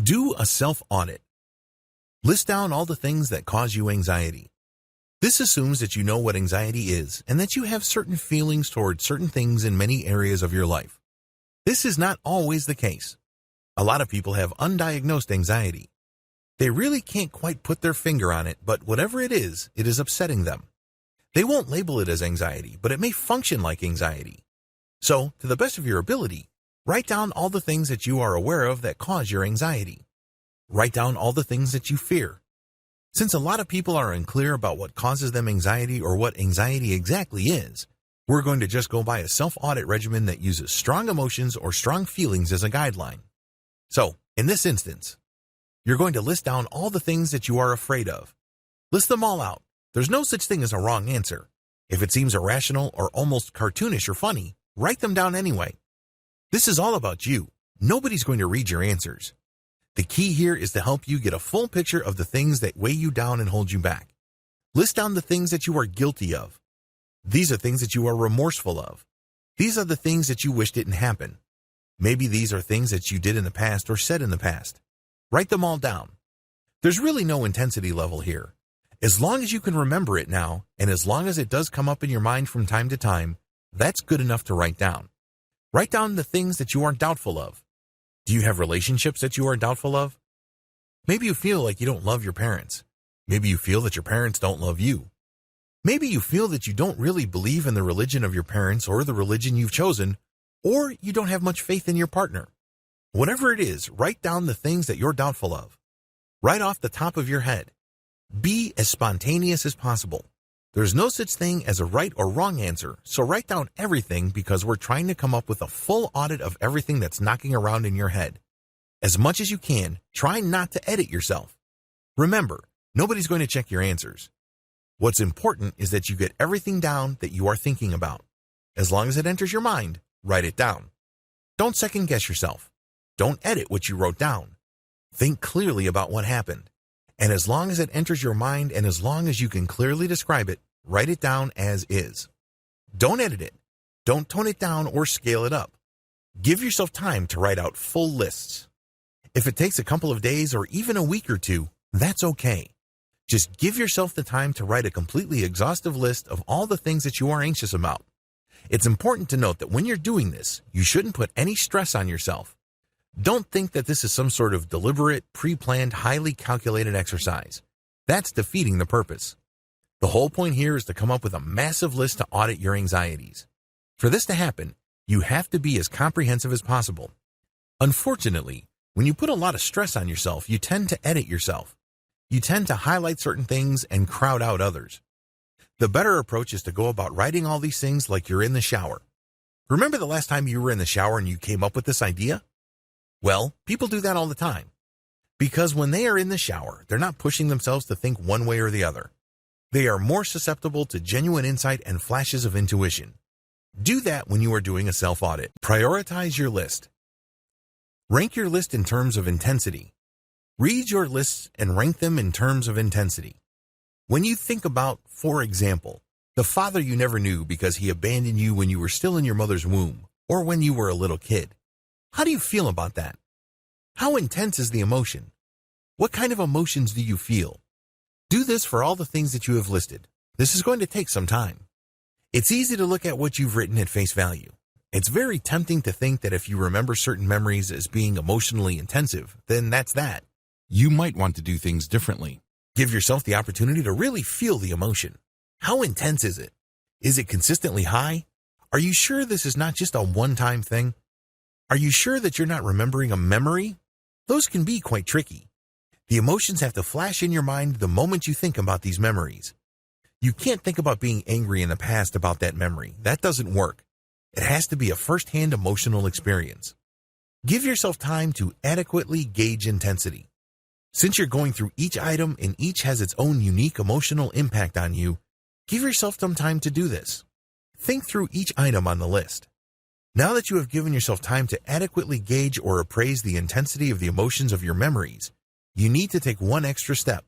Do a self-audit. List down all the things that cause you anxiety. This assumes that you know what anxiety is and that you have certain feelings toward certain things in many areas of your life. This is not always the case. A lot of people have undiagnosed anxiety. They really can't quite put their finger on it, but whatever it is upsetting them. They won't label it as anxiety, but it may function like anxiety. So, to the best of your ability, write down all the things that you are aware of that cause your anxiety. Write down all the things that you fear. Since a lot of people are unclear about what causes them anxiety or what anxiety exactly is, we're going to just go by a self-audit regimen that uses strong emotions or strong feelings as a guideline. So, in this instance, you're going to list down all the things that you are afraid of. List them all out. There's no such thing as a wrong answer. If it seems irrational or almost cartoonish or funny, write them down anyway. This is all about you. Nobody's going to read your answers. The key here is to help you get a full picture of the things that weigh you down and hold you back. List down the things that you are guilty of. These are things that you are remorseful of. These are the things that you wish didn't happen. Maybe these are things that you did in the past or said in the past. Write them all down. There's really no intensity level here. As long as you can remember it now, and as long as it does come up in your mind from time to time, that's good enough to write down. Write down the things that you are doubtful of. Do you have relationships that you are doubtful of? Maybe you feel like you don't love your parents. Maybe you feel that your parents don't love you. Maybe you feel that you don't really believe in the religion of your parents or the religion you've chosen, or you don't have much faith in your partner. Whatever it is, write down the things that you're doubtful of. Right off the top of your head. Be as spontaneous as possible. There's no such thing as a right or wrong answer, so write down everything because we're trying to come up with a full audit of everything that's knocking around in your head. As much as you can, try not to edit yourself. Remember, nobody's going to check your answers. What's important is that you get everything down that you are thinking about. As long as it enters your mind, write it down. Don't second guess yourself. Don't edit what you wrote down. Think clearly about what happened. And as long as it enters your mind and as long as you can clearly describe it, write it down as is. Don't edit it. Don't tone it down or scale it up. Give yourself time to write out full lists. If it takes a couple of days or even a week or two, that's okay. Just give yourself the time to write a completely exhaustive list of all the things that you are anxious about. It's important to note that when you're doing this, you shouldn't put any stress on yourself. Don't think that this is some sort of deliberate, pre-planned, highly calculated exercise. That's defeating the purpose. The whole point here is to come up with a massive list to audit your anxieties. For this to happen, you have to be as comprehensive as possible. Unfortunately, when you put a lot of stress on yourself, you tend to edit yourself. You tend to highlight certain things and crowd out others. The better approach is to go about writing all these things like you're in the shower. Remember the last time you were in the shower and you came up with this idea? Well, people do that all the time. Because when they are in the shower, they're not pushing themselves to think one way or the other. They are more susceptible to genuine insight and flashes of intuition. Do that when you are doing a self-audit. Prioritize your list. Rank your list in terms of intensity. Read your lists and rank them in terms of intensity. When you think about, for example, the father you never knew because he abandoned you when you were still in your mother's womb or when you were a little kid, how do you feel about that? How intense is the emotion? What kind of emotions do you feel? Do this for all the things that you have listed. This is going to take some time. It's easy to look at what you've written at face value. It's very tempting to think that if you remember certain memories as being emotionally intensive, then that's that. You might want to do things differently. Give yourself the opportunity to really feel the emotion. How intense is it? Is it consistently high? Are you sure this is not just a one-time thing? Are you sure that you're not remembering a memory? Those can be quite tricky. The emotions have to flash in your mind the moment you think about these memories. You can't think about being angry in the past about that memory. That doesn't work. It has to be a first-hand emotional experience. Give yourself time to adequately gauge intensity. Since you're going through each item and each has its own unique emotional impact on you, give yourself some time to do this. Think through each item on the list. Now that you have given yourself time to adequately gauge or appraise the intensity of the emotions of your memories, you need to take one extra step.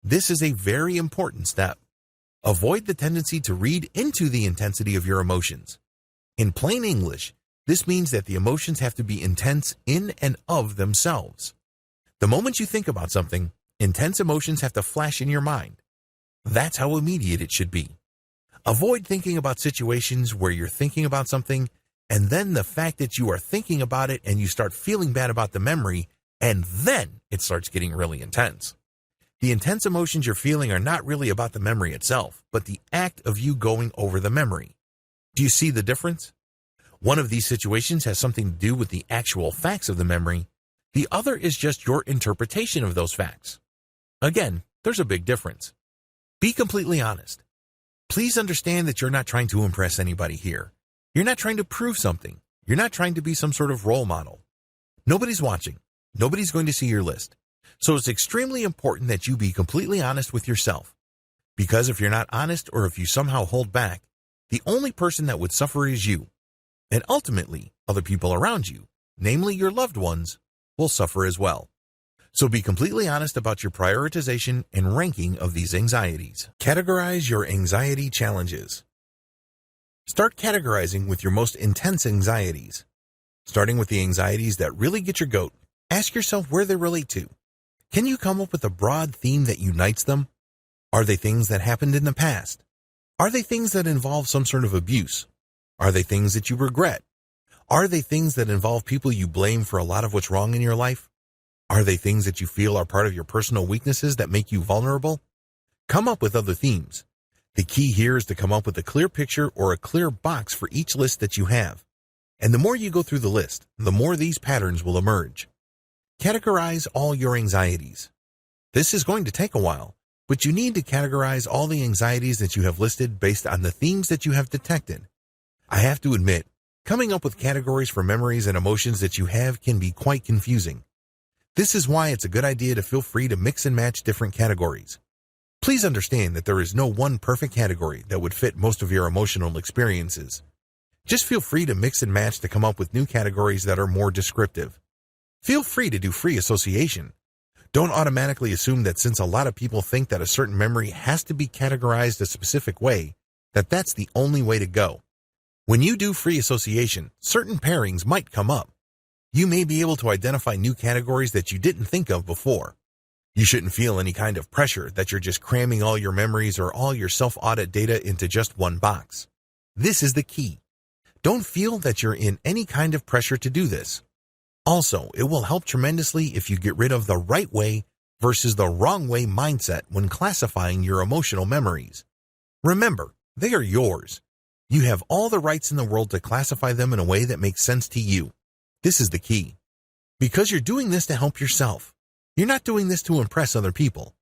This is a very important step. Avoid the tendency to read into the intensity of your emotions. In plain English, this means that the emotions have to be intense in and of themselves. The moment you think about something, intense emotions have to flash in your mind. That's how immediate it should be. Avoid thinking about situations where you're thinking about something, and then the fact that you are thinking about it and you start feeling bad about the memory, and then it starts getting really intense. The intense emotions you're feeling are not really about the memory itself, but the act of you going over the memory. Do you see the difference? One of these situations has something to do with the actual facts of the memory. The other is just your interpretation of those facts. Again, there's a big difference. Be completely honest. Please understand that you're not trying to impress anybody here. You're not trying to prove something. You're not trying to be some sort of role model. Nobody's watching. Nobody's going to see your list. So it's extremely important that you be completely honest with yourself. Because if you're not honest or if you somehow hold back, the only person that would suffer is you. And ultimately, other people around you, namely your loved ones, will suffer as well. So be completely honest about your prioritization and ranking of these anxieties. Categorize your anxiety challenges. Start categorizing with your most intense anxieties. Starting with the anxieties that really get your goat, ask yourself where they relate to. Can you come up with a broad theme that unites them? Are they things that happened in the past? Are they things that involve some sort of abuse? Are they things that you regret? Are they things that involve people you blame for a lot of what's wrong in your life? Are they things that you feel are part of your personal weaknesses that make you vulnerable? Come up with other themes. The key here is to come up with a clear picture or a clear box for each list that you have. And the more you go through the list, the more these patterns will emerge. Categorize all your anxieties. This is going to take a while, but you need to categorize all the anxieties that you have listed based on the themes that you have detected. I have to admit, coming up with categories for memories and emotions that you have can be quite confusing. This is why it's a good idea to feel free to mix and match different categories. Please understand that there is no one perfect category that would fit most of your emotional experiences. Just feel free to mix and match to come up with new categories that are more descriptive. Feel free to do free association. Don't automatically assume that since a lot of people think that a certain memory has to be categorized a specific way, that that's the only way to go. When you do free association, certain pairings might come up. You may be able to identify new categories that you didn't think of before. You shouldn't feel any kind of pressure that you're just cramming all your memories or all your self-audit data into just one box. This is the key. Don't feel that you're in any kind of pressure to do this. Also, it will help tremendously if you get rid of the right way versus the wrong way mindset when classifying your emotional memories. Remember, they are yours. You have all the rights in the world to classify them in a way that makes sense to you. This is the key. Because you're doing this to help yourself. You're not doing this to impress other people.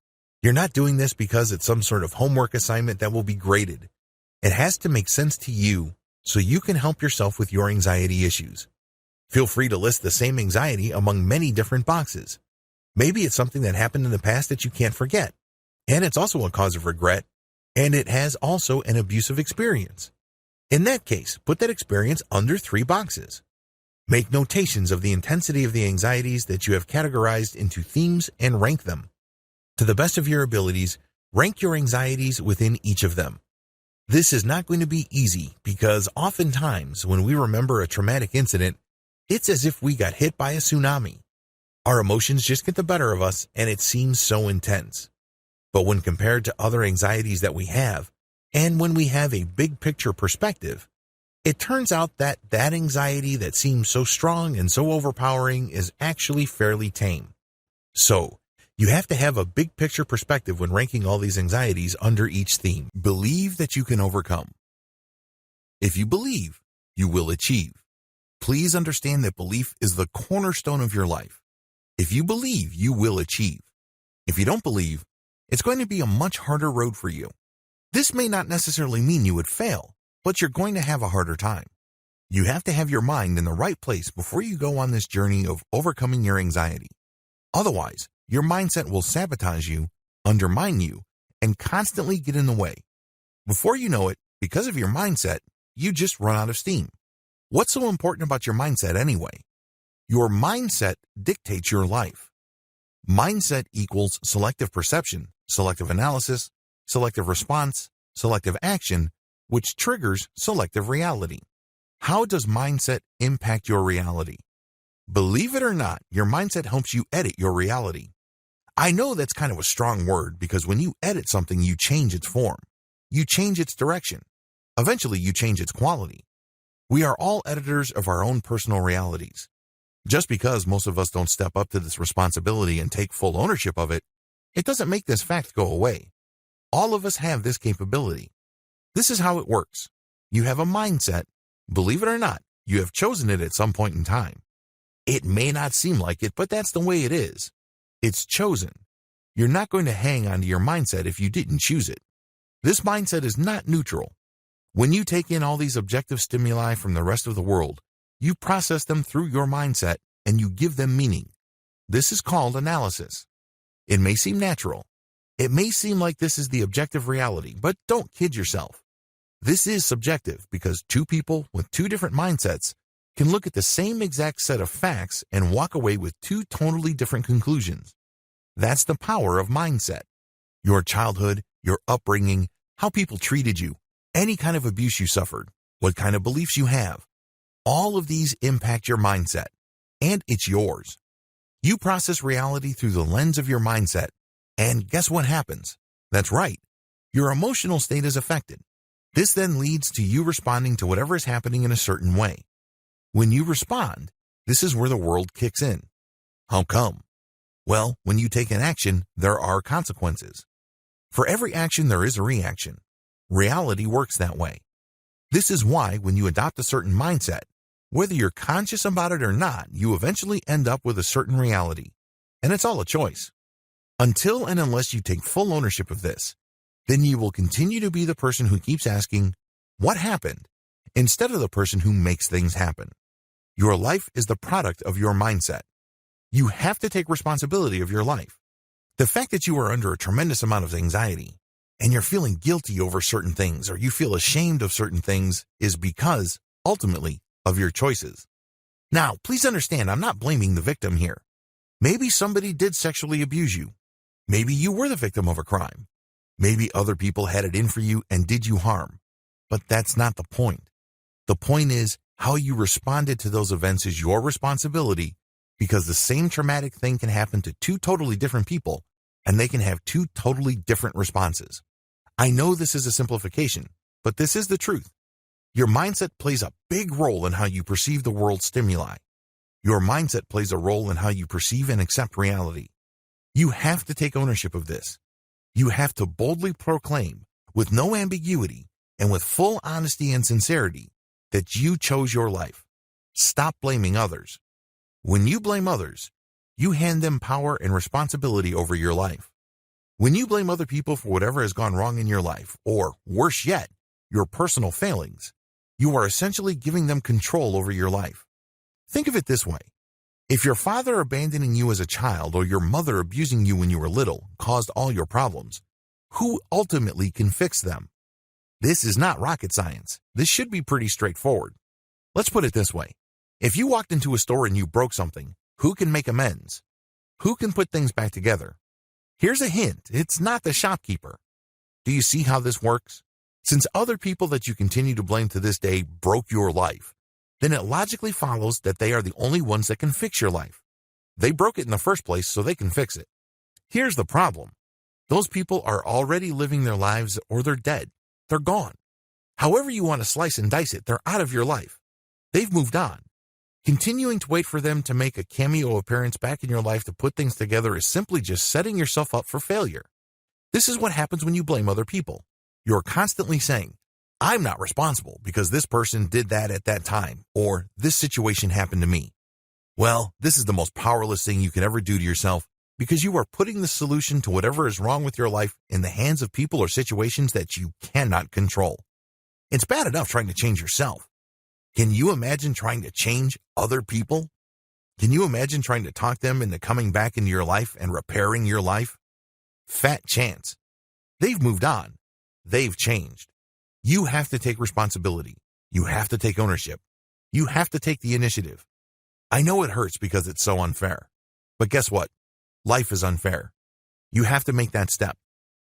You're not doing this because it's some sort of homework assignment that will be graded. It has to make sense to you so you can help yourself with your anxiety issues. Feel free to list the same anxiety among many different boxes. Maybe it's something that happened in the past that you can't forget, and it's also a cause of regret, and it has also an abusive experience. In that case, put that experience under 3 boxes. Make notations of the intensity of the anxieties that you have categorized into themes and rank them. To the best of your abilities, rank your anxieties within each of them. This is not going to be easy because oftentimes when we remember a traumatic incident, it's as if we got hit by a tsunami. Our emotions just get the better of us and it seems so intense. But when compared to other anxieties that we have, and when we have a big picture perspective, it turns out that that anxiety that seems so strong and so overpowering is actually fairly tame. So, you have to have a big picture perspective when ranking all these anxieties under each theme. Believe that you can overcome. If you believe, you will achieve. Please understand that belief is the cornerstone of your life. If you believe, you will achieve. If you don't believe, it's going to be a much harder road for you. This may not necessarily mean you would fail, but you're going to have a harder time. You have to have your mind in the right place before you go on this journey of overcoming your anxiety. Otherwise, your mindset will sabotage you, undermine you, and constantly get in the way. Before you know it, because of your mindset, you just run out of steam. What's so important about your mindset anyway? Your mindset dictates your life. Mindset equals selective perception, selective analysis, selective response, selective action, which triggers selective reality. How does mindset impact your reality? Believe it or not, your mindset helps you edit your reality. I know that's kind of a strong word because when you edit something, you change its form. You change its direction. Eventually, you change its quality. We are all editors of our own personal realities. Just because most of us don't step up to this responsibility and take full ownership of it, it doesn't make this fact go away. All of us have this capability. This is how it works. You have a mindset. Believe it or not, you have chosen it at some point in time. It may not seem like it, but that's the way it is. It's chosen. You're not going to hang on to your mindset if you didn't choose it. This mindset is not neutral. When you take in all these objective stimuli from the rest of the world, you process them through your mindset and you give them meaning. This is called analysis. It may seem natural. It may seem like this is the objective reality, but don't kid yourself. This is subjective because two people with two different mindsets can look at the same exact set of facts and walk away with two totally different conclusions. That's the power of mindset. Your childhood, your upbringing, how people treated you, any kind of abuse you suffered, what kind of beliefs you have. All of these impact your mindset, and it's yours. You process reality through the lens of your mindset, and guess what happens? That's right. Your emotional state is affected. This then leads to you responding to whatever is happening in a certain way. When you respond, this is where the world kicks in. How come? Well, when you take an action, there are consequences. For every action, there is a reaction. Reality works that way. This is why when you adopt a certain mindset, whether you're conscious about it or not, you eventually end up with a certain reality. And it's all a choice. Until and unless you take full ownership of this, then you will continue to be the person who keeps asking, what happened? Instead of the person who makes things happen. Your life is the product of your mindset. You have to take responsibility of your life. The fact that you are under a tremendous amount of anxiety and you're feeling guilty over certain things or you feel ashamed of certain things is because, ultimately, of your choices. Now, please understand, I'm not blaming the victim here. Maybe somebody did sexually abuse you. Maybe you were the victim of a crime. Maybe other people had it in for you and did you harm. But that's not the point. The point is, how you responded to those events is your responsibility because the same traumatic thing can happen to two totally different people and they can have two totally different responses. I know this is a simplification, but this is the truth. Your mindset plays a big role in how you perceive the world's stimuli. Your mindset plays a role in how you perceive and accept reality. You have to take ownership of this. You have to boldly proclaim, with no ambiguity and with full honesty and sincerity, that you chose your life. Stop blaming others. When you blame others, you hand them power and responsibility over your life. When you blame other people for whatever has gone wrong in your life, or worse yet, your personal failings, you are essentially giving them control over your life. Think of it this way. If your father abandoning you as a child or your mother abusing you when you were little caused all your problems, who ultimately can fix them? This is not rocket science. This should be pretty straightforward. Let's put it this way. If you walked into a store and you broke something, who can make amends? Who can put things back together? Here's a hint. It's not the shopkeeper. Do you see how this works? Since other people that you continue to blame to this day broke your life, then it logically follows that they are the only ones that can fix your life. They broke it in the first place so they can fix it. Here's the problem. Those people are already living their lives or they're dead. They're gone. However you want to slice and dice it, they're out of your life. They've moved on. Continuing to wait for them to make a cameo appearance back in your life to put things together is simply just setting yourself up for failure. This is what happens when you blame other people. You're constantly saying, I'm not responsible because this person did that at that time, or this situation happened to me. Well, this is the most powerless thing you can ever do to yourself because you are putting the solution to whatever is wrong with your life in the hands of people or situations that you cannot control. It's bad enough trying to change yourself. Can you imagine trying to change other people? Can you imagine trying to talk them into coming back into your life and repairing your life? Fat chance. They've moved on. They've changed. You have to take responsibility. You have to take ownership. You have to take the initiative. I know it hurts because it's so unfair. But guess what? Life is unfair. You have to make that step.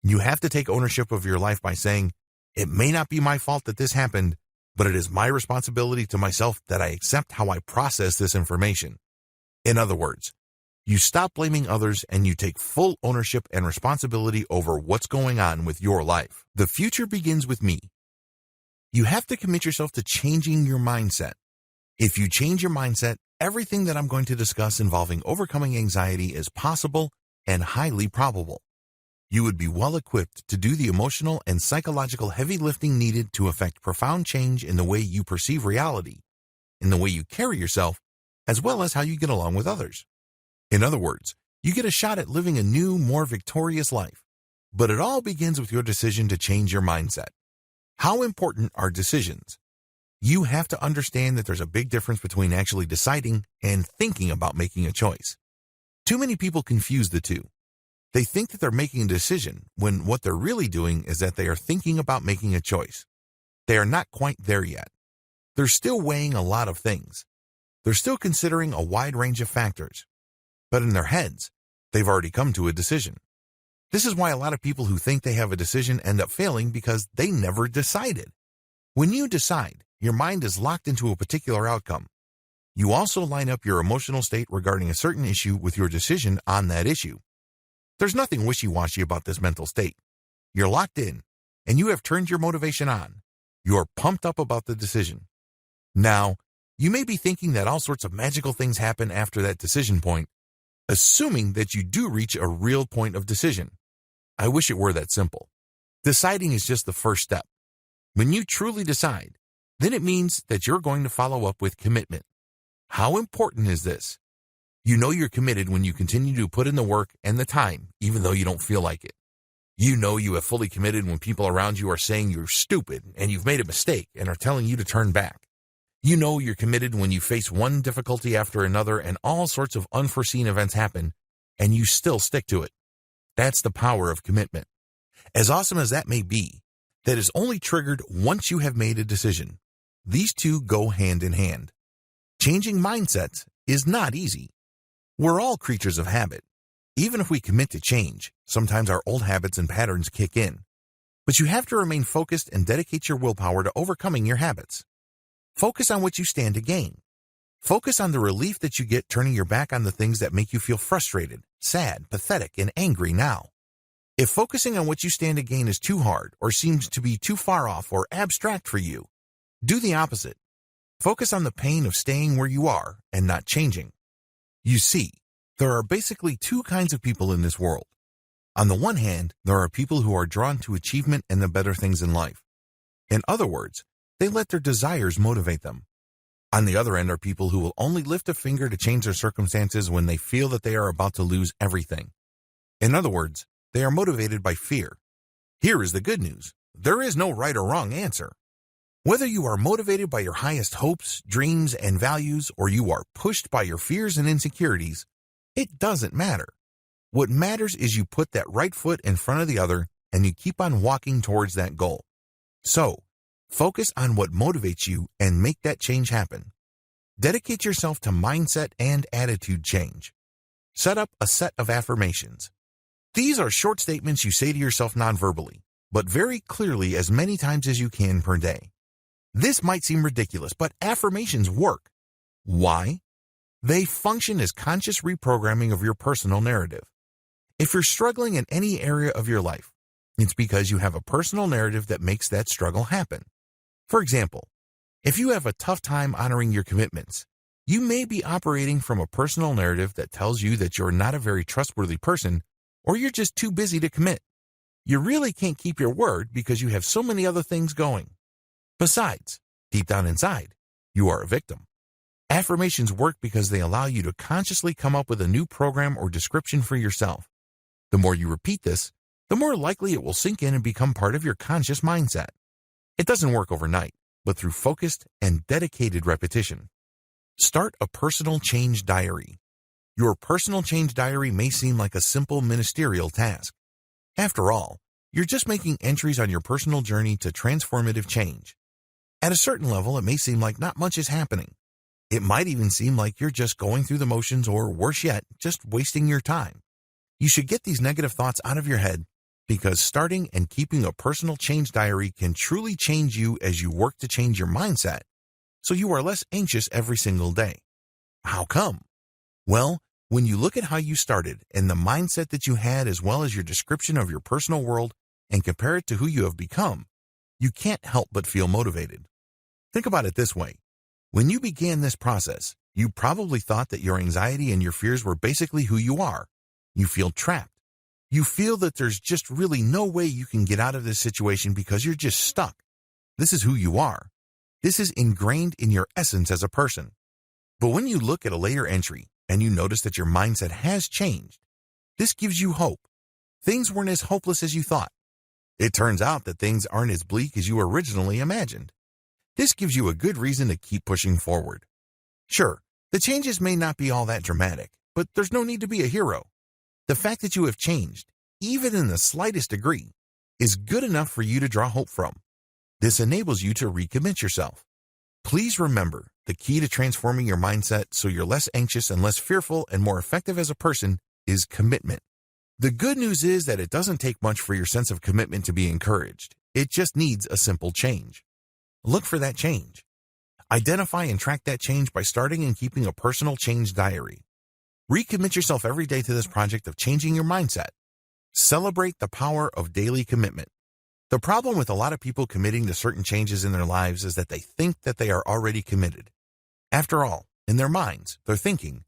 You have to take ownership of your life by saying, it may not be my fault that this happened, but it is my responsibility to myself that I accept how I process this information. In other words, you stop blaming others and you take full ownership and responsibility over what's going on with your life. The future begins with me. You have to commit yourself to changing your mindset. If you change your mindset, everything that I'm going to discuss involving overcoming anxiety is possible and highly probable. You would be well equipped to do the emotional and psychological heavy lifting needed to effect profound change in the way you perceive reality, in the way you carry yourself, as well as how you get along with others. In other words, you get a shot at living a new, more victorious life. But it all begins with your decision to change your mindset. How important are decisions? You have to understand that there's a big difference between actually deciding and thinking about making a choice. Too many people confuse the two. They think that they're making a decision when what they're really doing is that they are thinking about making a choice. They are not quite there yet. They're still weighing a lot of things. They're still considering a wide range of factors. But in their heads, they've already come to a decision. This is why a lot of people who think they have a decision end up failing because they never decided. When you decide, your mind is locked into a particular outcome. You also line up your emotional state regarding a certain issue with your decision on that issue. There's nothing wishy-washy about this mental state. You're locked in, and you have turned your motivation on. You're pumped up about the decision. Now, you may be thinking that all sorts of magical things happen after that decision point, assuming that you do reach a real point of decision. I wish it were that simple. Deciding is just the first step. When you truly decide, then it means that you're going to follow up with commitment. How important is this? You know you're committed when you continue to put in the work and the time, even though you don't feel like it. You know you have fully committed when people around you are saying you're stupid and you've made a mistake and are telling you to turn back. You know you're committed when you face one difficulty after another and all sorts of unforeseen events happen, and you still stick to it. That's the power of commitment. As awesome as that may be, that is only triggered once you have made a decision. These two go hand in hand. Changing mindsets is not easy. We're all creatures of habit. Even if we commit to change, sometimes our old habits and patterns kick in. But you have to remain focused and dedicate your willpower to overcoming your habits. Focus on what you stand to gain. Focus on the relief that you get turning your back on the things that make you feel frustrated, sad, pathetic, and angry now. If focusing on what you stand to gain is too hard or seems to be too far off or abstract for you, do the opposite. Focus on the pain of staying where you are and not changing. You see, there are basically two kinds of people in this world. On the one hand, there are people who are drawn to achievement and the better things in life. In other words, they let their desires motivate them. On the other end are people who will only lift a finger to change their circumstances when they feel that they are about to lose everything. In other words, they are motivated by fear. Here is the good news. There is no right or wrong answer. Whether you are motivated by your highest hopes, dreams, and values, or you are pushed by your fears and insecurities, it doesn't matter. What matters is you put that right foot in front of the other and you keep on walking towards that goal. So, focus on what motivates you and make that change happen. Dedicate yourself to mindset and attitude change. Set up a set of affirmations. These are short statements you say to yourself non-verbally, but very clearly as many times as you can per day. This might seem ridiculous, but affirmations work. Why? They function as conscious reprogramming of your personal narrative. If you're struggling in any area of your life, it's because you have a personal narrative that makes that struggle happen. For example, if you have a tough time honoring your commitments, you may be operating from a personal narrative that tells you that you're not a very trustworthy person or you're just too busy to commit. You really can't keep your word because you have so many other things going. Besides, deep down inside, you are a victim. Affirmations work because they allow you to consciously come up with a new program or description for yourself. The more you repeat this, the more likely it will sink in and become part of your conscious mindset. It doesn't work overnight, but through focused and dedicated repetition. Start a personal change diary. Your personal change diary may seem like a simple ministerial task. After all, you're just making entries on your personal journey to transformative change. At a certain level, it may seem like not much is happening. It might even seem like you're just going through the motions or, worse yet, just wasting your time. You should get these negative thoughts out of your head because starting and keeping a personal change diary can truly change you as you work to change your mindset so you are less anxious every single day. How come? Well, when you look at how you started and the mindset that you had as well as your description of your personal world and compare it to who you have become, you can't help but feel motivated. Think about it this way. When you began this process, you probably thought that your anxiety and your fears were basically who you are. You feel trapped. You feel that there's just really no way you can get out of this situation because you're just stuck. This is who you are. This is ingrained in your essence as a person. But when you look at a later entry and you notice that your mindset has changed, this gives you hope. Things weren't as hopeless as you thought. It turns out that things aren't as bleak as you originally imagined. This gives you a good reason to keep pushing forward. Sure, the changes may not be all that dramatic, but there's no need to be a hero. The fact that you have changed, even in the slightest degree, is good enough for you to draw hope from. This enables you to recommit yourself. Please remember, the key to transforming your mindset so you're less anxious and less fearful and more effective as a person is commitment. The good news is that it doesn't take much for your sense of commitment to be encouraged. It just needs a simple change. Look for that change. Identify and track that change by starting and keeping a personal change diary. Recommit yourself every day to this project of changing your mindset. Celebrate the power of daily commitment. The problem with a lot of people committing to certain changes in their lives is that they think that they are already committed. After all, in their minds, they're thinking,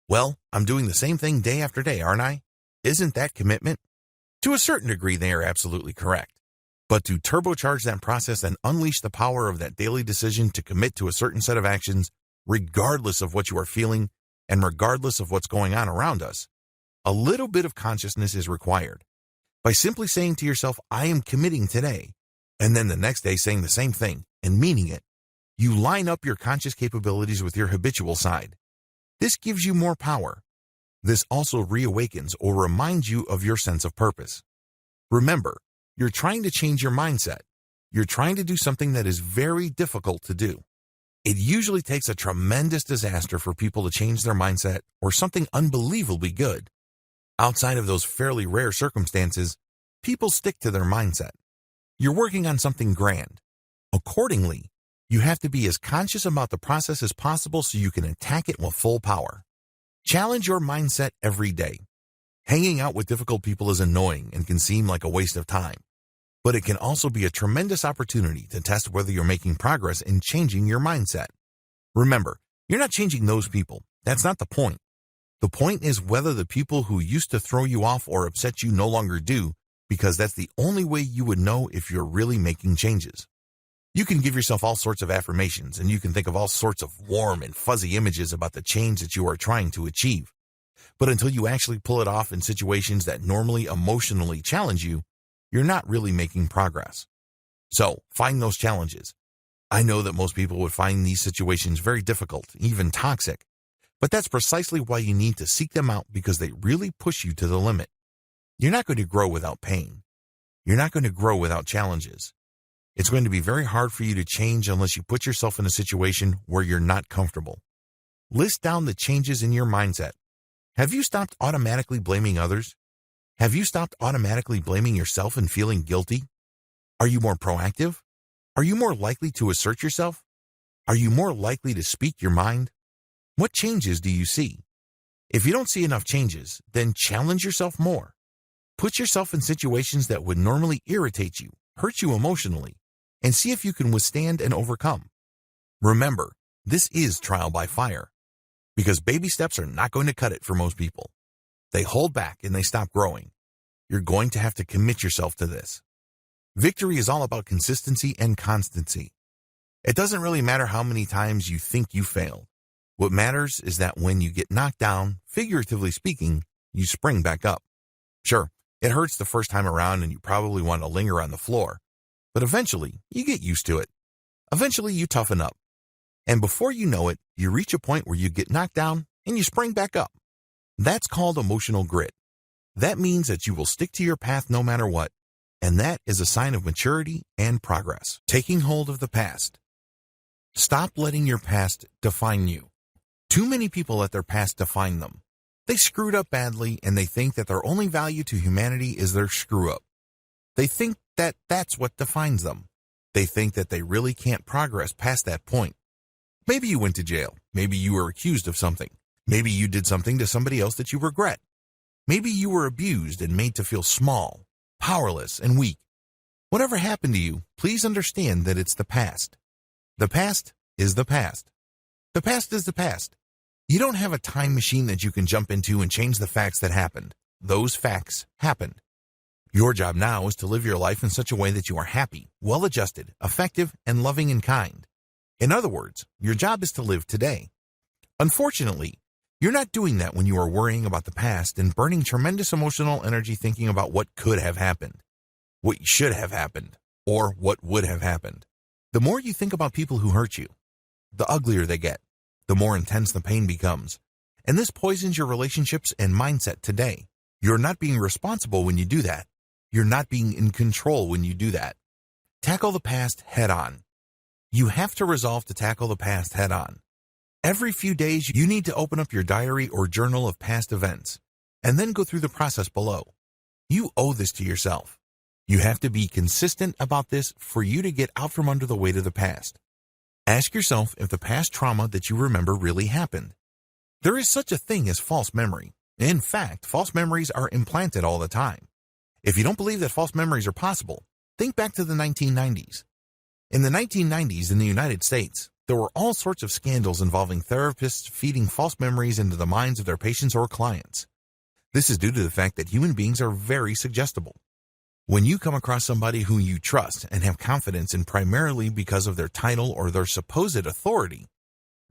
well, I'm doing the same thing day after day, aren't I? Isn't that commitment? To a certain degree, they are absolutely correct. But to turbocharge that process and unleash the power of that daily decision to commit to a certain set of actions, regardless of what you are feeling and regardless of what's going on around us, a little bit of consciousness is required. By simply saying to yourself, I am committing today, and then the next day saying the same thing and meaning it, you line up your conscious capabilities with your habitual side. This gives you more power. This also reawakens or reminds you of your sense of purpose. Remember, you're trying to change your mindset. You're trying to do something that is very difficult to do. It usually takes a tremendous disaster for people to change their mindset or something unbelievably good. Outside of those fairly rare circumstances, people stick to their mindset. You're working on something grand. Accordingly, you have to be as conscious about the process as possible so you can attack it with full power. Challenge your mindset every day. Hanging out with difficult people is annoying and can seem like a waste of time. But it can also be a tremendous opportunity to test whether you're making progress in changing your mindset. Remember, you're not changing those people. That's not the point. The point is whether the people who used to throw you off or upset you no longer do, because that's the only way you would know if you're really making changes. You can give yourself all sorts of affirmations, and you can think of all sorts of warm and fuzzy images about the change that you are trying to achieve. But until you actually pull it off in situations that normally emotionally challenge you, you're not really making progress. So, find those challenges. I know that most people would find these situations very difficult, even toxic. But that's precisely why you need to seek them out, because they really push you to the limit. You're not going to grow without pain. You're not going to grow without challenges. It's going to be very hard for you to change unless you put yourself in a situation where you're not comfortable. List down the changes in your mindset. Have you stopped automatically blaming others? Have you stopped automatically blaming yourself and feeling guilty? Are you more proactive? Are you more likely to assert yourself? Are you more likely to speak your mind? What changes do you see? If you don't see enough changes, then challenge yourself more. Put yourself in situations that would normally irritate you, hurt you emotionally, and see if you can withstand and overcome. Remember, this is trial by fire, because baby steps are not going to cut it for most people. They hold back and they stop growing. You're going to have to commit yourself to this. Victory is all about consistency and constancy. It doesn't really matter how many times you think you failed. What matters is that when you get knocked down, figuratively speaking, you spring back up. Sure, it hurts the first time around and you probably want to linger on the floor, but eventually you get used to it. Eventually you toughen up. And before you know it, you reach a point where you get knocked down and you spring back up. That's called emotional grit. That means that you will stick to your path no matter what, and that is a sign of maturity and progress. Taking hold of the past. Stop letting your past define you. Too many people let their past define them. They screwed up badly, and they think that their only value to humanity is their screw-up. They think that that's what defines them. They think that they really can't progress past that point. Maybe you went to jail. Maybe you were accused of something. Maybe you did something to somebody else that you regret. Maybe you were abused and made to feel small, powerless, and weak. Whatever happened to you, please understand that it's the past. The past is the past. The past is the past. You don't have a time machine that you can jump into and change the facts that happened. Those facts happened. Your job now is to live your life in such a way that you are happy, well-adjusted, effective, and loving and kind. In other words, your job is to live today. Unfortunately, you're not doing that when you are worrying about the past and burning tremendous emotional energy thinking about what could have happened, what should have happened, or what would have happened. The more you think about people who hurt you, the uglier they get, the more intense the pain becomes. And this poisons your relationships and mindset today. You're not being responsible when you do that. You're not being in control when you do that. Tackle the past head on. You have to resolve to tackle the past head on. Every few days, you need to open up your diary or journal of past events, and then go through the process below. You owe this to yourself. You have to be consistent about this for you to get out from under the weight of the past. Ask yourself if the past trauma that you remember really happened. There is such a thing as false memory. In fact, false memories are implanted all the time. If you don't believe that false memories are possible, think back to the 1990s. In the 1990s in the United States, there were all sorts of scandals involving therapists feeding false memories into the minds of their patients or clients. This is due to the fact that human beings are very suggestible. When you come across somebody who you trust and have confidence in primarily because of their title or their supposed authority,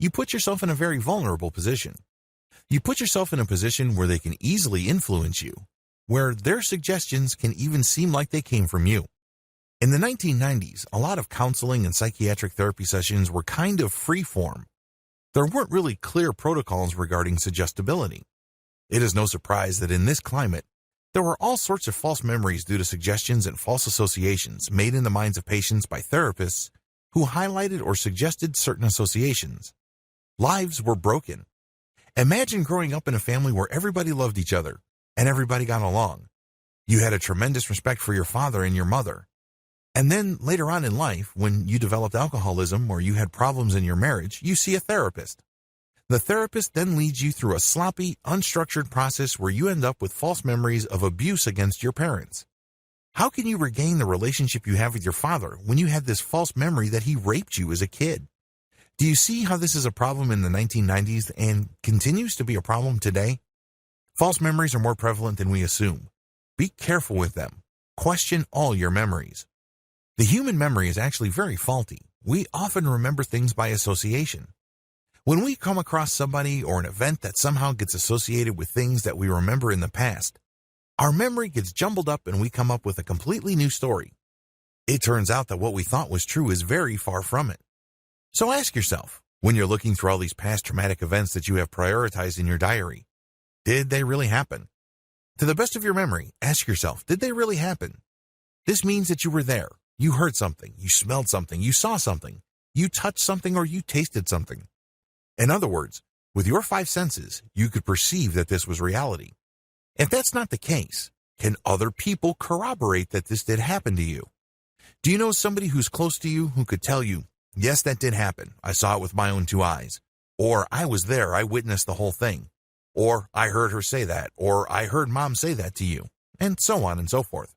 you put yourself in a very vulnerable position. You put yourself in a position where they can easily influence you, where their suggestions can even seem like they came from you. In the 1990s, a lot of counseling and psychiatric therapy sessions were kind of free-form. There weren't really clear protocols regarding suggestibility. It is no surprise that in this climate, there were all sorts of false memories due to suggestions and false associations made in the minds of patients by therapists who highlighted or suggested certain associations. Lives were broken. Imagine growing up in a family where everybody loved each other and everybody got along. You had a tremendous respect for your father and your mother. And then later on in life, when you developed alcoholism or you had problems in your marriage, you see a therapist. The therapist then leads you through a sloppy, unstructured process where you end up with false memories of abuse against your parents. How can you regain the relationship you have with your father when you had this false memory that he raped you as a kid? Do you see how this is a problem in the 1990s and continues to be a problem today? False memories are more prevalent than we assume. Be careful with them. Question all your memories. The human memory is actually very faulty. We often remember things by association. When we come across somebody or an event that somehow gets associated with things that we remember in the past, our memory gets jumbled up and we come up with a completely new story. It turns out that what we thought was true is very far from it. So ask yourself, when you're looking through all these past traumatic events that you have prioritized in your diary, did they really happen? To the best of your memory, ask yourself, did they really happen? This means that you were there. You heard something, you smelled something, you saw something, you touched something, or you tasted something. In other words, with your 5 senses, you could perceive that this was reality. If that's not the case, can other people corroborate that this did happen to you? Do you know somebody who's close to you who could tell you, yes, that did happen, I saw it with my own 2 eyes, or I was there, I witnessed the whole thing, or I heard her say that, or I heard mom say that to you, and so on and so forth.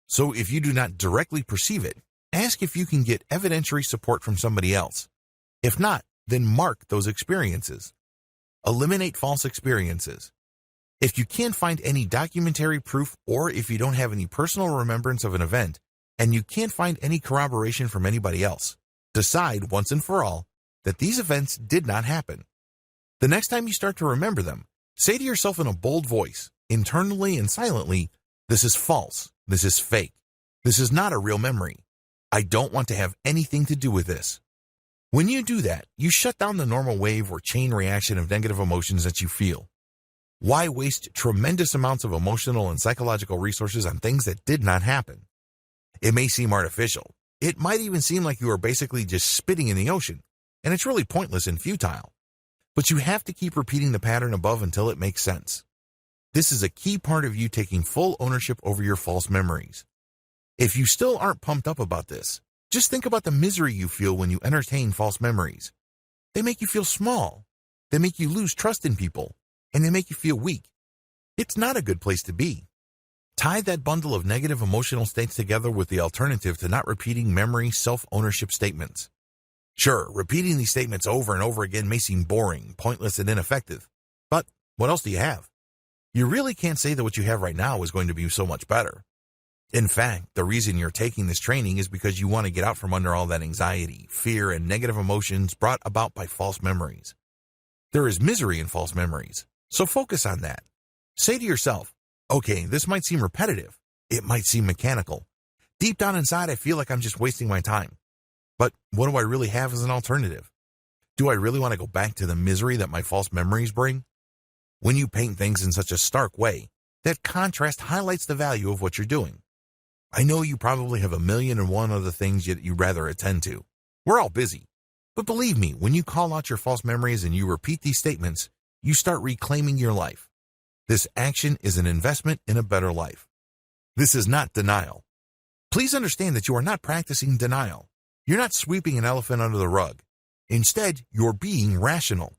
So if you do not directly perceive it, ask if you can get evidentiary support from somebody else. If not, then mark those experiences. Eliminate false experiences. If you can't find any documentary proof or if you don't have any personal remembrance of an event and you can't find any corroboration from anybody else, decide once and for all that these events did not happen. The next time you start to remember them, say to yourself in a bold voice, internally and silently, this is false. This is fake. This is not a real memory. I don't want to have anything to do with this. When you do that, you shut down the normal wave or chain reaction of negative emotions that you feel. Why waste tremendous amounts of emotional and psychological resources on things that did not happen? It may seem artificial. It might even seem like you are basically just spitting in the ocean, and it's really pointless and futile. But you have to keep repeating the pattern above until it makes sense. This is a key part of you taking full ownership over your false memories. If you still aren't pumped up about this, just think about the misery you feel when you entertain false memories. They make you feel small. They make you lose trust in people, and they make you feel weak. It's not a good place to be. Tie that bundle of negative emotional states together with the alternative to not repeating memory self-ownership statements. Sure, repeating these statements over and over again may seem boring, pointless, and ineffective. But what else do you have? You really can't say that what you have right now is going to be so much better. In fact, the reason you're taking this training is because you want to get out from under all that anxiety, fear, and negative emotions brought about by false memories. There is misery in false memories, so focus on that. Say to yourself, okay, this might seem repetitive. It might seem mechanical. Deep down inside, I feel like I'm just wasting my time. But what do I really have as an alternative? Do I really want to go back to the misery that my false memories bring? When you paint things in such a stark way, that contrast highlights the value of what you're doing. I know you probably have 1,000,001 other things you'd rather attend to. We're all busy. But believe me, when you call out your false memories and you repeat these statements, you start reclaiming your life. This action is an investment in a better life. This is not denial. Please understand that you are not practicing denial. You're not sweeping an elephant under the rug. Instead, you're being rational.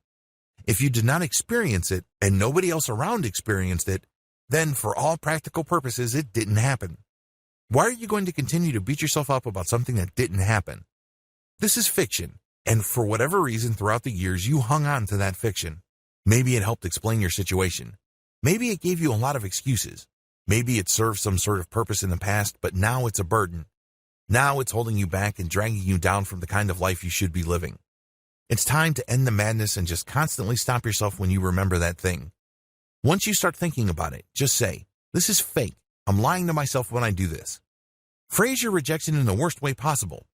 If you did not experience it and nobody else around experienced it, then for all practical purposes, it didn't happen. Why are you going to continue to beat yourself up about something that didn't happen? This is fiction, and for whatever reason throughout the years, you hung on to that fiction. Maybe it helped explain your situation. Maybe it gave you a lot of excuses. Maybe it served some sort of purpose in the past, but now it's a burden. Now it's holding you back and dragging you down from the kind of life you should be living. It's time to end the madness and just constantly stop yourself when you remember that thing. Once you start thinking about it, just say, this is fake. I'm lying to myself when I do this. Phrase your rejection in the worst way possible.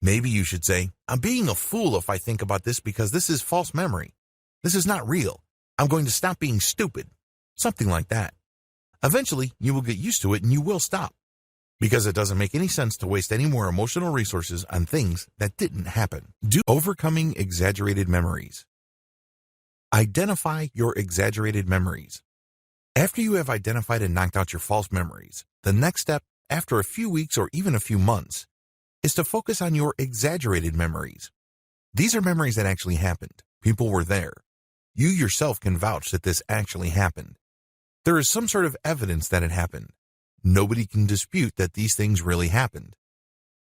Maybe you should say, I'm being a fool if I think about this because this is false memory. This is not real. I'm going to stop being stupid. Something like that. Eventually, you will get used to it and you will stop. Because it doesn't make any sense to waste any more emotional resources on things that didn't happen. Overcoming exaggerated memories. Identify your exaggerated memories. After you have identified and knocked out your false memories, the next step, after a few weeks or even a few months, is to focus on your exaggerated memories. These are memories that actually happened. People were there. You yourself can vouch that this actually happened. There is some sort of evidence that it happened. Nobody can dispute that these things really happened.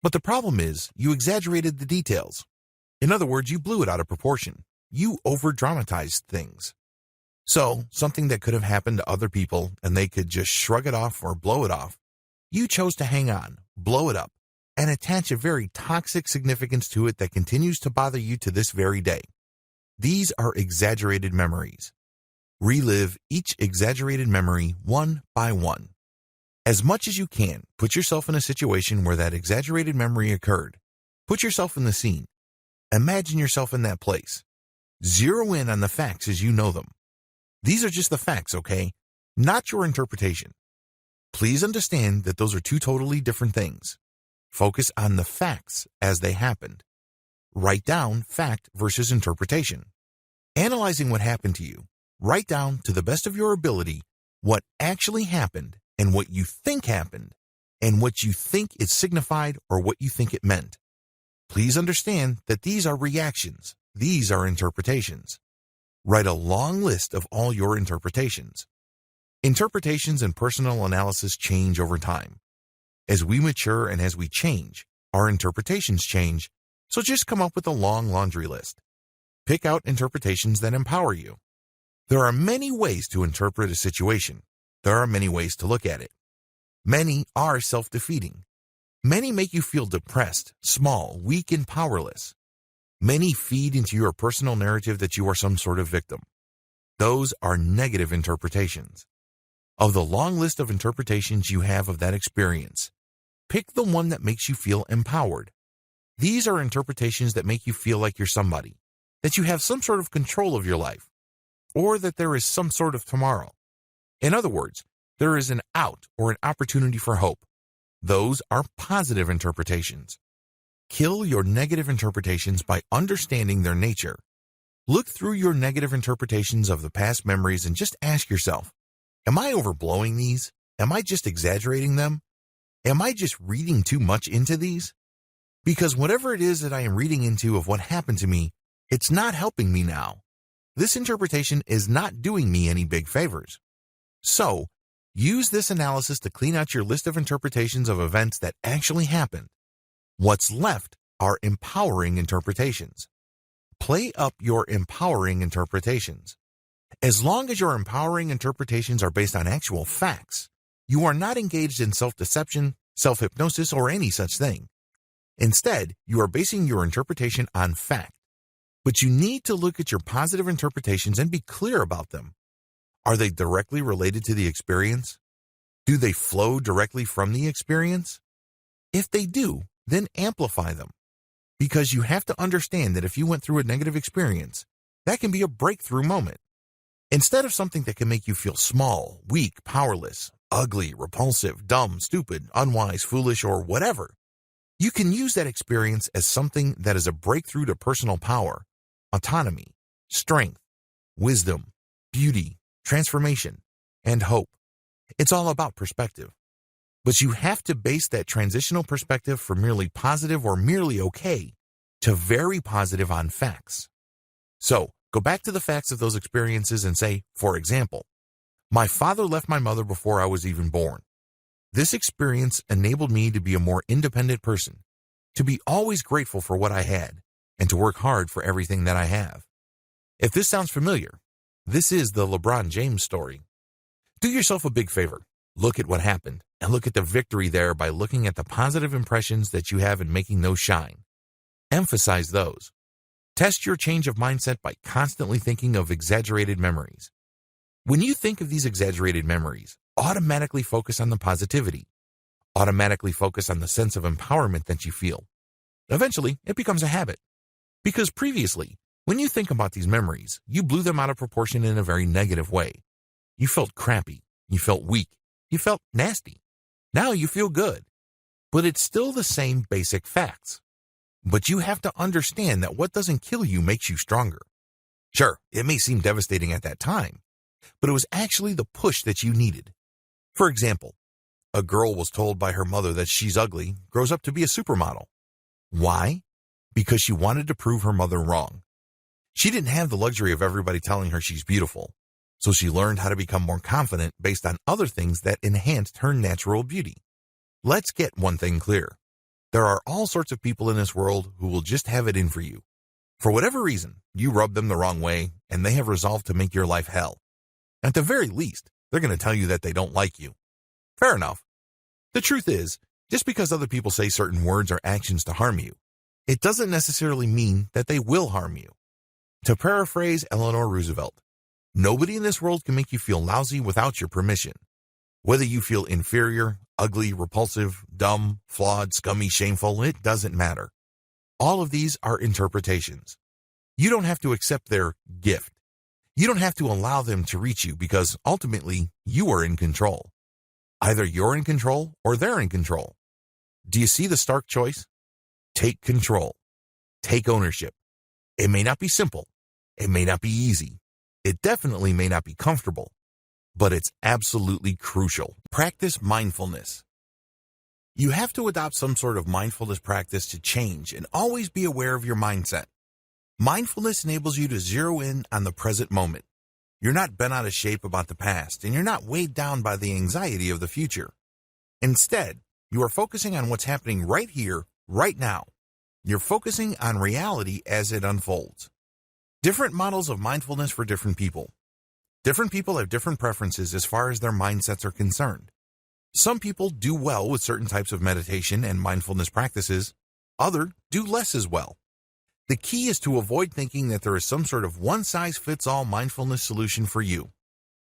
But the problem is, you exaggerated the details. In other words, you blew it out of proportion. You over-dramatized things. So, something that could have happened to other people and they could just shrug it off or blow it off, you chose to hang on, blow it up, and attach a very toxic significance to it that continues to bother you to this very day. These are exaggerated memories. Relive each exaggerated memory one by one. As much as you can, put yourself in a situation where that exaggerated memory occurred. Put yourself in the scene. Imagine yourself in that place. Zero in on the facts as you know them. These are just the facts, okay? Not your interpretation. Please understand that those are two totally different things. Focus on the facts as they happened. Write down fact versus interpretation. Analyzing what happened to you, write down to the best of your ability what actually happened and what you think happened and what you think it signified or what you think it meant. Please understand that these are reactions. These are interpretations. Write a long list of all your interpretations. Interpretations and personal analysis change over time. As we mature and as we change, our interpretations change, so just come up with a long laundry list. Pick out interpretations that empower you. There are many ways to interpret a situation. There are many ways to look at it. Many are self-defeating. Many make you feel depressed, small, weak, and powerless. Many feed into your personal narrative that you are some sort of victim. Those are negative interpretations. Of the long list of interpretations you have of that experience, pick the one that makes you feel empowered. These are interpretations that make you feel like you're somebody, that you have some sort of control of your life, or that there is some sort of tomorrow. In other words, there is an out or an opportunity for hope. Those are positive interpretations. Kill your negative interpretations by understanding their nature. Look through your negative interpretations of the past memories and just ask yourself, am I overblowing these? Am I just exaggerating them? Am I just reading too much into these? Because whatever it is that I am reading into of what happened to me, it's not helping me now. this interpretation is not doing me any big favors. So, use this analysis to clean out your list of interpretations of events that actually happened. What's left are empowering interpretations. Play up your empowering interpretations. As long as your empowering interpretations are based on actual facts, you are not engaged in self-deception, self-hypnosis, or any such thing. Instead, you are basing your interpretation on fact. But you need to look at your positive interpretations and be clear about them. Are they directly related to the experience? Do they flow directly from the experience? If they do, then amplify them. Because you have to understand that if you went through a negative experience, that can be a breakthrough moment. Instead of something that can make you feel small, weak, powerless, ugly, repulsive, dumb, stupid, unwise, foolish, or whatever, you can use that experience as something that is a breakthrough to personal power, autonomy, strength, wisdom, beauty, transformation, and hope. It's all about perspective. But you have to base that transitional perspective from merely positive or merely okay to very positive on facts. So, go back to the facts of those experiences and say, for example, my father left my mother before I was even born. This experience enabled me to be a more independent person, to be always grateful for what I had, and to work hard for everything that I have. If this sounds familiar, this is the LeBron James story. Do yourself a big favor. Look at what happened, and look at the victory there by looking at the positive impressions that you have and making those shine. Emphasize those. Test your change of mindset by constantly thinking of exaggerated memories. When you think of these exaggerated memories, automatically focus on the positivity. Automatically focus on the sense of empowerment that you feel. Eventually, it becomes a habit. Because previously, when you think about these memories, you blew them out of proportion in a very negative way. You felt crappy. You felt weak. You felt nasty. Now you feel good. But it's still the same basic facts. But you have to understand that what doesn't kill you makes you stronger. Sure, it may seem devastating at that time, but it was actually the push that you needed. For example, a girl was told by her mother that she's ugly, grows up to be a supermodel. Why? Because she wanted to prove her mother wrong. She didn't have the luxury of everybody telling her she's beautiful, so she learned how to become more confident based on other things that enhanced her natural beauty. Let's get one thing clear. There are all sorts of people in this world who will just have it in for you. For whatever reason, you rub them the wrong way, and they have resolved to make your life hell. At the very least, they're going to tell you that they don't like you. Fair enough. The truth is, just because other people say certain words or actions to harm you, it doesn't necessarily mean that they will harm you. To paraphrase Eleanor Roosevelt, nobody in this world can make you feel lousy without your permission. Whether you feel inferior, ugly, repulsive, dumb, flawed, scummy, shameful, it doesn't matter. All of these are interpretations. You don't have to accept their gift. You don't have to allow them to reach you because ultimately you are in control. Either you're in control or they're in control. Do you see the stark choice? Take control. Take ownership. It may not be simple. It may not be easy. It definitely may not be comfortable. But it's absolutely crucial. Practice mindfulness. You have to adopt some sort of mindfulness practice to change and always be aware of your mindset. Mindfulness enables you to zero in on the present moment. You're not bent out of shape about the past, and you're not weighed down by the anxiety of the future. Instead, you are focusing on what's happening right here, right now. You're focusing on reality as it unfolds. Different models of mindfulness for different people. Different people have different preferences as far as their mindsets are concerned. Some people do well with certain types of meditation and mindfulness practices. Others do less as well. The key is to avoid thinking that there is some sort of one-size-fits-all mindfulness solution for you.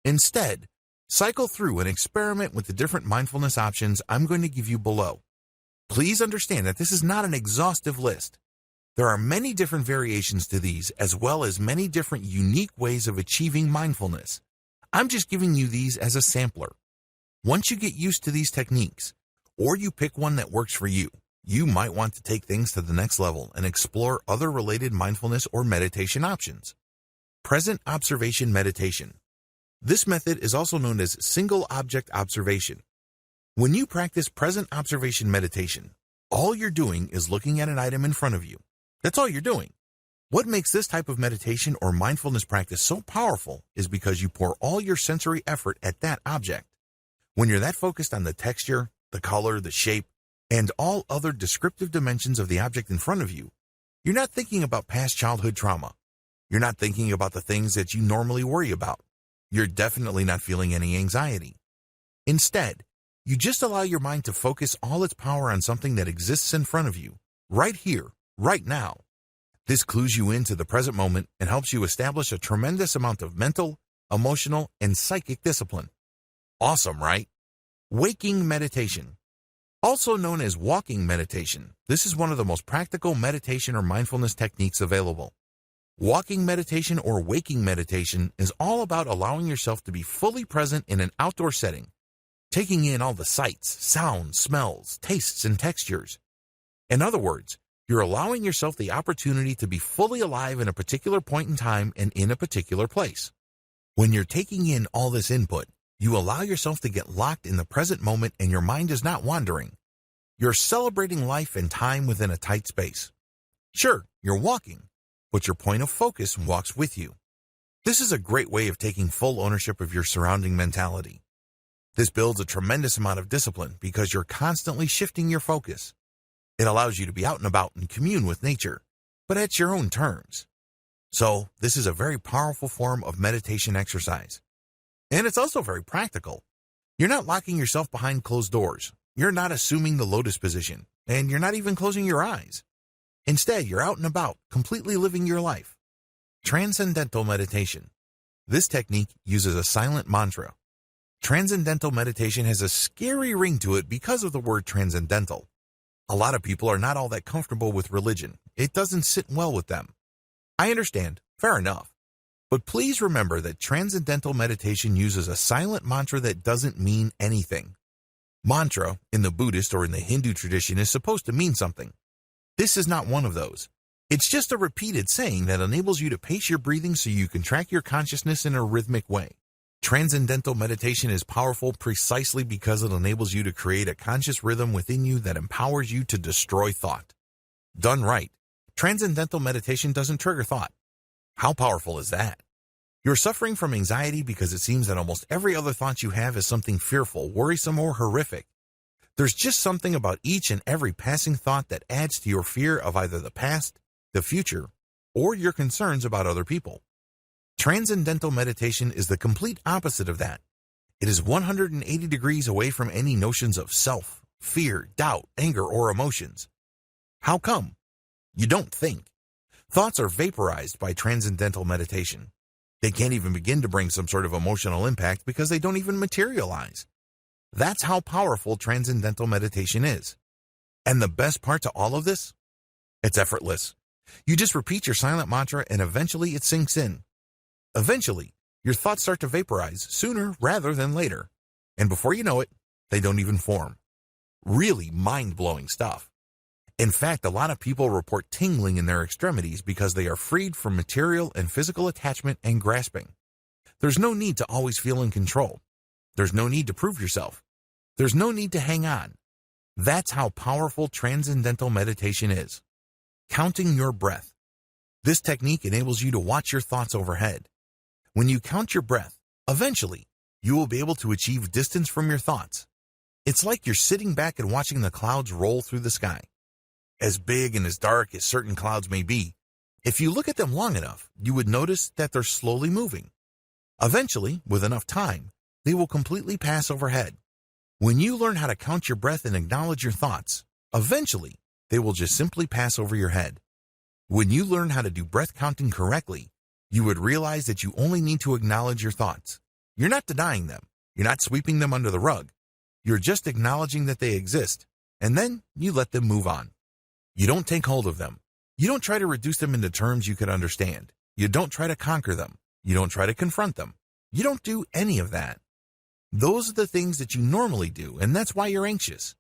Instead, cycle through and experiment with the different mindfulness options I'm going to give you below. Please understand that this is not an exhaustive list. There are many different variations to these, as well as many different unique ways of achieving mindfulness. I'm just giving you these as a sampler. Once you get used to these techniques, or you pick one that works for you, you might want to take things to the next level and explore other related mindfulness or meditation options. Present observation meditation. This method is also known as single object observation. When you practice present observation meditation, all you're doing is looking at an item in front of you. That's all you're doing. What makes this type of meditation or mindfulness practice so powerful is because you pour all your sensory effort at that object. When you're that focused on the texture, the color, the shape, and all other descriptive dimensions of the object in front of you, you're not thinking about past childhood trauma. You're not thinking about the things that you normally worry about. You're definitely not feeling any anxiety. Instead, you just allow your mind to focus all its power on something that exists in front of you, right here, right now. This clues you into the present moment and helps you establish a tremendous amount of mental, emotional, and psychic discipline. Awesome, right? Waking meditation. Also known as walking meditation, this is one of the most practical meditation or mindfulness techniques available. Walking meditation or waking meditation is all about allowing yourself to be fully present in an outdoor setting, taking in all the sights, sounds, smells, tastes, and textures. In other words, you're allowing yourself the opportunity to be fully alive in a particular point in time and in a particular place. When you're taking in all this input, you allow yourself to get locked in the present moment and your mind is not wandering. You're celebrating life and time within a tight space. Sure, you're walking, but your point of focus walks with you. This is a great way of taking full ownership of your surrounding mentality. This builds a tremendous amount of discipline because you're constantly shifting your focus. It allows you to be out and about and commune with nature, but at your own terms. So, this is a very powerful form of meditation exercise. And it's also very practical. You're not locking yourself behind closed doors. You're not assuming the lotus position, and you're not even closing your eyes. Instead, you're out and about, completely living your life. Transcendental meditation. This technique uses a silent mantra. Transcendental meditation has a scary ring to it because of the word transcendental. A lot of people are not all that comfortable with religion. It doesn't sit well with them. I understand, fair enough. But please remember that transcendental meditation uses a silent mantra that doesn't mean anything. Mantra, in the Buddhist or in the Hindu tradition, is supposed to mean something. This is not one of those. It's just a repeated saying that enables you to pace your breathing so you can track your consciousness in a rhythmic way. Transcendental meditation is powerful precisely because it enables you to create a conscious rhythm within you that empowers you to destroy thought. Done right, transcendental meditation doesn't trigger thought. How powerful is that? You're suffering from anxiety because it seems that almost every other thought you have is something fearful, worrisome, or horrific. There's just something about each and every passing thought that adds to your fear of either the past, the future, or your concerns about other people. Transcendental meditation is the complete opposite of that. It is 180 degrees away from any notions of self, fear, doubt, anger, or emotions. How come? You don't think. Thoughts are vaporized by transcendental meditation. They can't even begin to bring some sort of emotional impact because they don't even materialize. That's how powerful transcendental meditation is. And the best part to all of this? It's effortless. You just repeat your silent mantra and eventually it sinks in. Eventually, your thoughts start to vaporize sooner rather than later. And before you know it, they don't even form. Really mind-blowing stuff. In fact, a lot of people report tingling in their extremities because they are freed from material and physical attachment and grasping. There's no need to always feel in control. There's no need to prove yourself. There's no need to hang on. That's how powerful transcendental meditation is. Counting your breath. This technique enables you to watch your thoughts overhead. When you count your breath, eventually, you will be able to achieve distance from your thoughts. It's like you're sitting back and watching the clouds roll through the sky. As big and as dark as certain clouds may be, if you look at them long enough, you would notice that they're slowly moving. Eventually, with enough time, they will completely pass overhead. When you learn how to count your breath and acknowledge your thoughts, eventually, they will just simply pass over your head. When you learn how to do breath counting correctly, you would realize that you only need to acknowledge your thoughts. You're not denying them. You're not sweeping them under the rug. You're just acknowledging that they exist, and then you let them move on. You don't take hold of them. You don't try to reduce them into terms you could understand. You don't try to conquer them. You don't try to confront them. You don't do any of that. Those are the things that you normally do, and that's why you're anxious.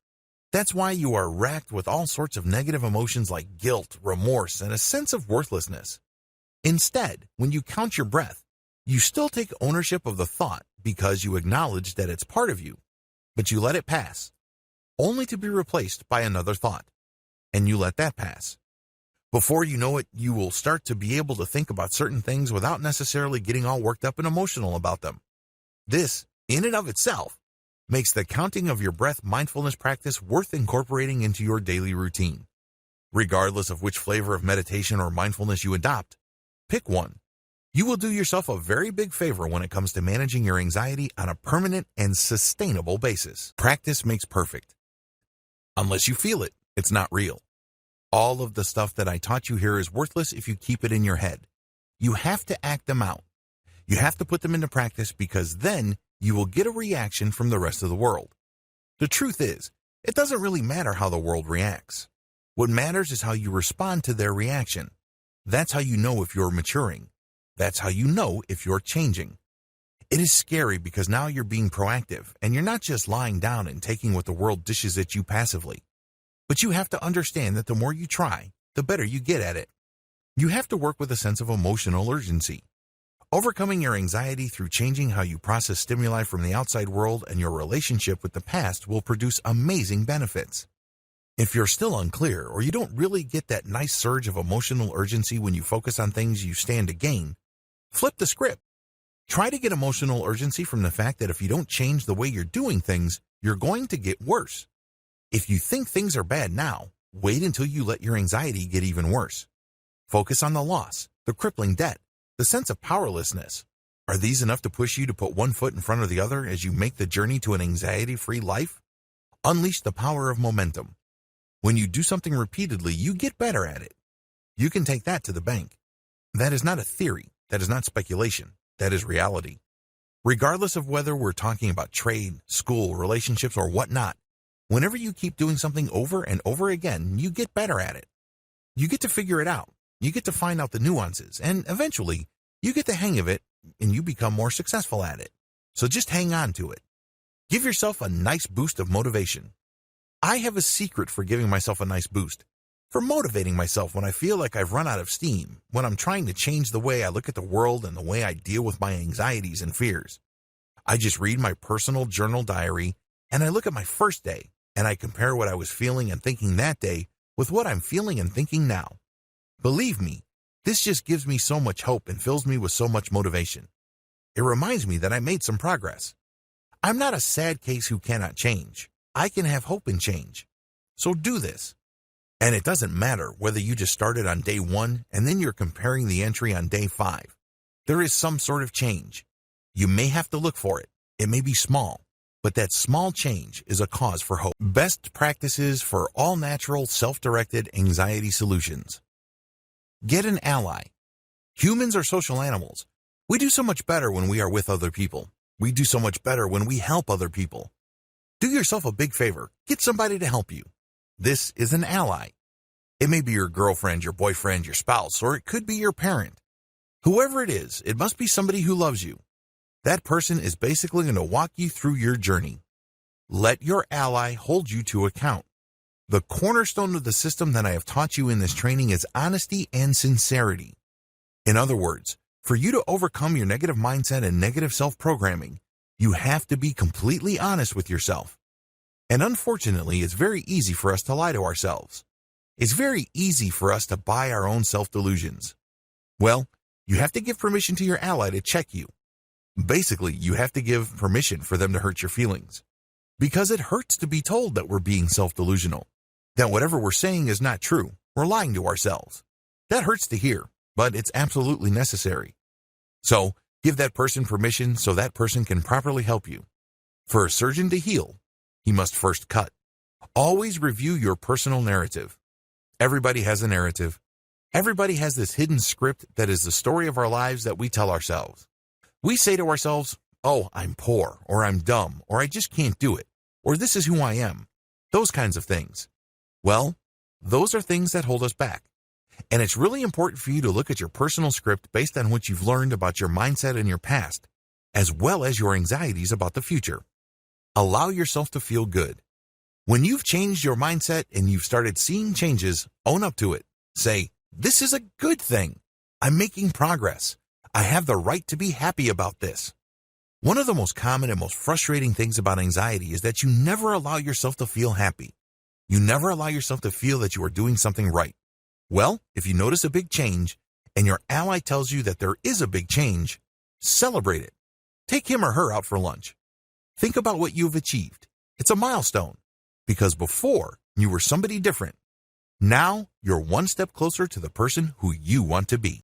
That's why you are racked with all sorts of negative emotions like guilt, remorse, and a sense of worthlessness. Instead, when you count your breath, you still take ownership of the thought because you acknowledge that it's part of you, but you let it pass, only to be replaced by another thought, and you let that pass. Before you know it, you will start to be able to think about certain things without necessarily getting all worked up and emotional about them. This, in and of itself, makes the counting of your breath mindfulness practice worth incorporating into your daily routine. Regardless of which flavor of meditation or mindfulness you adopt, pick one. You will do yourself a very big favor when it comes to managing your anxiety on a permanent and sustainable basis. Practice makes perfect. Unless you feel it, it's not real. All of the stuff that I taught you here is worthless if you keep it in your head. You have to act them out. You have to put them into practice because then you will get a reaction from the rest of the world. The truth is, it doesn't really matter how the world reacts. What matters is how you respond to their reaction. That's how you know if you're maturing. That's how you know if you're changing. It is scary because now you're being proactive and you're not just lying down and taking what the world dishes at you passively. But you have to understand that the more you try, the better you get at it. You have to work with a sense of emotional urgency. Overcoming your anxiety through changing how you process stimuli from the outside world and your relationship with the past will produce amazing benefits. If you're still unclear or you don't really get that nice surge of emotional urgency when you focus on things you stand to gain, flip the script. Try to get emotional urgency from the fact that if you don't change the way you're doing things, you're going to get worse. If you think things are bad now, wait until you let your anxiety get even worse. Focus on the loss, the crippling debt, the sense of powerlessness. Are these enough to push you to put one foot in front of the other as you make the journey to an anxiety-free life? Unleash the power of momentum. When you do something repeatedly, you get better at it. You can take that to the bank. That is not a theory. That is not speculation. That is reality. Regardless of whether we're talking about trade, school, relationships, or whatnot, whenever you keep doing something over and over again, you get better at it. You get to figure it out. You get to find out the nuances, and eventually, you get the hang of it, and you become more successful at it. So just hang on to it. Give yourself a nice boost of motivation. I have a secret for giving myself a nice boost, for motivating myself when I feel like I've run out of steam, when I'm trying to change the way I look at the world and the way I deal with my anxieties and fears. I just read my personal journal diary, and I look at my first day, and I compare what I was feeling and thinking that day with what I'm feeling and thinking now. Believe me, this just gives me so much hope and fills me with so much motivation. It reminds me that I made some progress. I'm not a sad case who cannot change. I can have hope in change. So do this. And it doesn't matter whether you just started on day 1 and then you're comparing the entry on day 5. There is some sort of change. You may have to look for it. It may be small, but that small change is a cause for hope. Best practices for all natural, self-directed anxiety solutions. Get an ally. Humans are social animals. We do so much better when we are with other people. We do so much better when we help other people. Do yourself a big favor. Get somebody to help you. This is an ally. It may be your girlfriend, your boyfriend, your spouse, or it could be your parent. Whoever it is, it must be somebody who loves you. That person is basically going to walk you through your journey. Let your ally hold you to account. The cornerstone of the system that I have taught you in this training is honesty and sincerity. In other words, for you to overcome your negative mindset and negative self-programming, you have to be completely honest with yourself. And unfortunately, it's very easy for us to lie to ourselves. It's very easy for us to buy our own self-delusions. Well, you have to give permission to your ally to check you. Basically, you have to give permission for them to hurt your feelings. Because it hurts to be told that we're being self-delusional, that whatever we're saying is not true, we're lying to ourselves. That hurts to hear, but it's absolutely necessary. So, give that person permission so that person can properly help you. For a surgeon to heal, he must first cut. Always review your personal narrative. Everybody has a narrative. Everybody has this hidden script that is the story of our lives that we tell ourselves. We say to ourselves, oh, I'm poor, or I'm dumb, or I just can't do it, or this is who I am. Those kinds of things. Well, those are things that hold us back. And it's really important for you to look at your personal script based on what you've learned about your mindset and your past, as well as your anxieties about the future. Allow yourself to feel good. When you've changed your mindset and you've started seeing changes, own up to it. Say, this is a good thing. I'm making progress. I have the right to be happy about this. One of the most common and most frustrating things about anxiety is that you never allow yourself to feel happy. You never allow yourself to feel that you are doing something right. Well, if you notice a big change and your ally tells you that there is a big change, celebrate it. Take him or her out for lunch. Think about what you've achieved. It's a milestone, because before you were somebody different. Now you're one step closer to the person who you want to be.